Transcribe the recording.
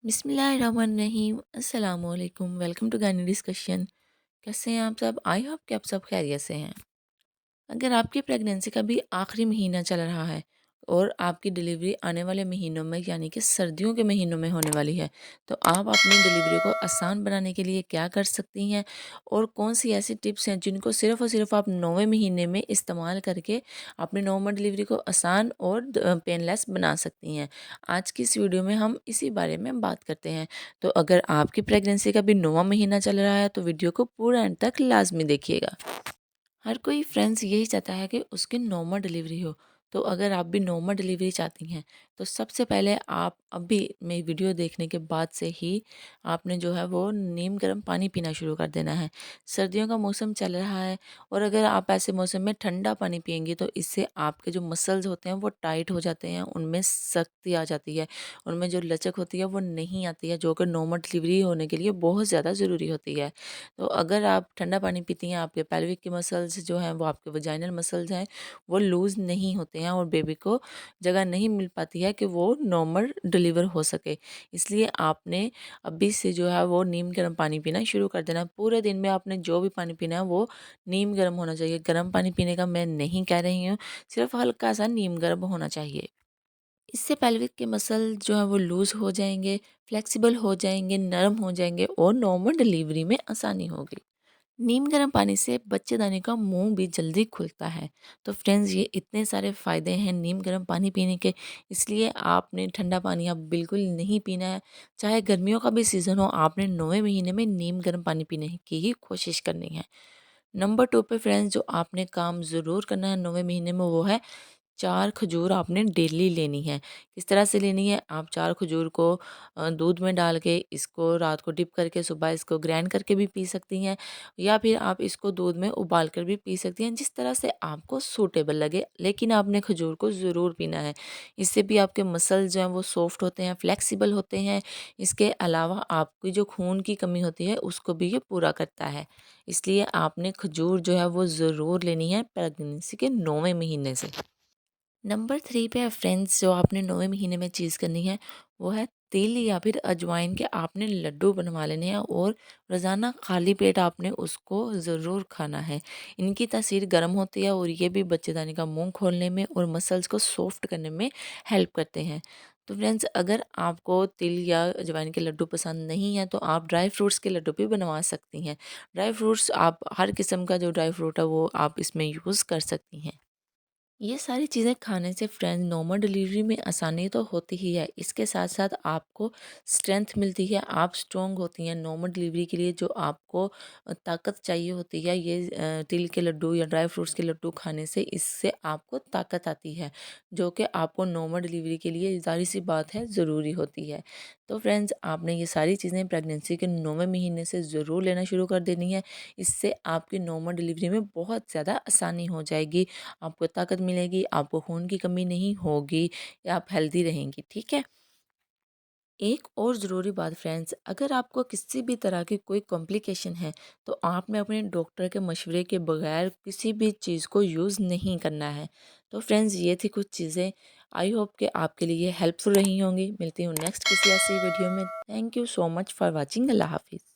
बिस्मिल्लाहिर्रहमानिर्रहीम अस्सलाम वालेकुम। वेलकम टू गानी डिस्कशन। कैसे हैं आप सब? आई होप कि आप सब खैरियत से हैं। अगर आपकी प्रेगनेंसी का भी आखिरी महीना चल रहा है और आपकी डिलीवरी आने वाले महीनों में यानी कि सर्दियों के महीनों में होने वाली है, तो आप अपनी डिलीवरी को आसान बनाने के लिए क्या कर सकती हैं और कौन सी ऐसी टिप्स हैं जिनको सिर्फ़ और सिर्फ आप 9वें महीने में इस्तेमाल करके अपनी नॉर्मल डिलीवरी को आसान और पेनलेस बना सकती हैं। आज की इस वीडियो में हम इसी बारे में बात करते हैं। तो अगर आपकी प्रेगनेंसी का भी 9वां महीना चल रहा है तो वीडियो को पूरा एंड तक लाज़मी देखिएगा। हर कोई फ्रेंड्स यही चाहता है कि उसकी नॉर्मल डिलीवरी हो। तो अगर आप भी नॉर्मल डिलीवरी चाहती हैं तो सबसे पहले आप अभी मेरी वीडियो देखने के बाद से ही आपने जो है वो नीम गर्म पानी पीना शुरू कर देना है। सर्दियों का मौसम चल रहा है और अगर आप ऐसे मौसम में ठंडा पानी पिएंगी तो इससे आपके जो मसल्स होते हैं वो टाइट हो जाते हैं, उनमें सख्ती आ जाती है, उनमें जो लचक होती है वो नहीं आती है, जो कि नॉर्मल डिलीवरी होने के लिए बहुत ज़्यादा ज़रूरी होती है। तो अगर आप ठंडा पानी पीती हैं, आपके पेल्विक के मसल्स जो हैं वो आपके वजाइनल मसल्स हैं वो लूज़ नहीं होते हैं और बेबी को जगह नहीं मिल पाती है कि वो नॉर्मल डिलीवर हो सके। इसलिए आपने अभी से जो है वो नीम गर्म पानी पीना शुरू कर देना है। पूरे दिन में आपने जो भी पानी पीना है वो नीम गर्म होना चाहिए। गर्म पानी पीने का मैं नहीं कह रही हूँ, सिर्फ हल्का सा नीम गर्म होना चाहिए। इससे पेल्विक के मसल जो है वो लूज़ हो जाएंगे, फ्लेक्सिबल हो जाएंगे, नरम हो जाएंगे और नॉर्मल डिलीवरी में आसानी होगी। नीम गर्म पानी से बच्चेदानी का मुंह भी जल्दी खुलता है। तो फ्रेंड्स, ये इतने सारे फ़ायदे हैं नीम गर्म पानी पीने के, इसलिए आपने ठंडा पानी अब बिल्कुल नहीं पीना है। चाहे गर्मियों का भी सीज़न हो, आपने 9वें महीने में नीम गर्म पानी पीने की ही कोशिश करनी है। नंबर 2 पे फ्रेंड्स जो आपने काम ज़रूर करना है 9वें महीने में वो है 4 खजूर आपने डेली लेनी है। किस तरह से लेनी है? आप 4 खजूर को दूध में डाल के इसको रात को डिप करके सुबह इसको ग्राइंड करके भी पी सकती हैं या फिर आप इसको दूध में उबाल कर भी पी सकती हैं, जिस तरह से आपको सूटेबल लगे। लेकिन आपने खजूर को ज़रूर पीना है। इससे भी आपके मसल्स जो हैं वो सॉफ्ट होते हैं, फ्लेक्सिबल होते हैं। इसके अलावा आपकी जो खून की कमी होती है उसको भी ये पूरा करता है। इसलिए आपने खजूर जो है वो ज़रूर लेनी है प्रेगनेंसी के 9वें महीने से। नंबर 3 पे फ्रेंड्स जो आपने 9वें महीने में चीज़ करनी है वो है तिल या फिर अजवाइन के आपने लड्डू बनवा लेने हैं और रोज़ाना खाली पेट आपने उसको ज़रूर खाना है। इनकी तासीर गर्म होती है और ये भी बच्चेदानी का मुंह खोलने में और मसल्स को सॉफ्ट करने में हेल्प करते हैं। तो फ्रेंड्स, अगर आपको तिल या अजवाइन के लड्डू पसंद नहीं है तो आप ड्राई फ्रूट्स के लड्डू भी बनवा सकती हैं। ड्राई फ्रूट्स आप हर किस्म का जो ड्राई फ्रूट है वो आप इसमें यूज़ कर सकती हैं। ये सारी चीज़ें खाने से फ्रेंड्स नॉर्मल डिलीवरी में आसानी तो होती ही है, इसके साथ साथ आपको स्ट्रेंथ मिलती है, आप स्ट्रॉन्ग होती हैं। नॉर्मल डिलीवरी के लिए जो आपको ताकत चाहिए होती है, ये तिल के लड्डू या ड्राई फ्रूट्स के लड्डू खाने से इससे आपको ताकत आती है, जो कि आपको नॉर्मल डिलीवरी के लिए ज़ाहिर सी बात है ज़रूरी होती है। तो फ्रेंड्स, आपने ये सारी चीज़ें प्रेगनेंसी के 9वें महीने से ज़रूर लेना शुरू कर देनी है। इससे आपकी नॉर्मल डिलीवरी में बहुत ज़्यादा आसानी हो जाएगी, आपको ताकत मिलेगी, आपको खून की कमी नहीं होगी या आप हेल्दी रहेंगी, ठीक है? एक और ज़रूरी बात फ्रेंड्स, अगर आपको किसी भी तरह की कोई कॉम्प्लिकेशन है तो आपने अपने डॉक्टर के मशवरे के बगैर किसी भी चीज़ को यूज़ नहीं करना है। तो फ्रेंड्स, ये थी कुछ चीज़ें, आई होप कि आपके लिए हेल्पफुल रही होंगी। मिलती हूँ नेक्स्ट किसी ऐसी वीडियो में। Thank you so much for watching. अल्लाह हाफिज़।